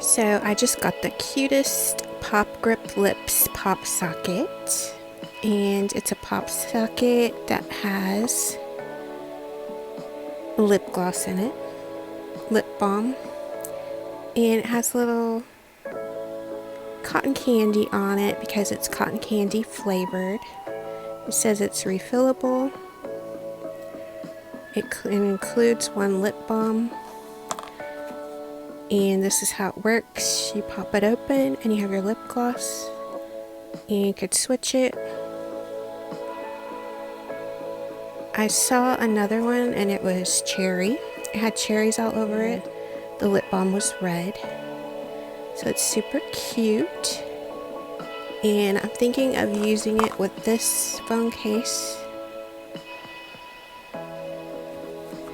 So I just got the cutest Pop Grip Lips pop socket, and it's a pop socket that has lip gloss in it, lip balm, and it has little cotton candy on it because it's cotton candy flavored. It says it's refillable. It includes one lip balm. And this is how it works. You pop it open and you have your lip gloss. And you could switch it. I saw another one and it was cherry. It had cherries all over it. The lip balm was red. So it's super cute. And I'm thinking of using it with this phone case.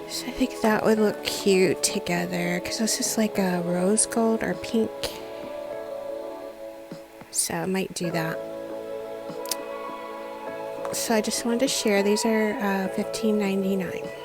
So I think that would look cute together because this is like a rose gold or pink. So I might do that. So I just wanted to share. These are $15.99.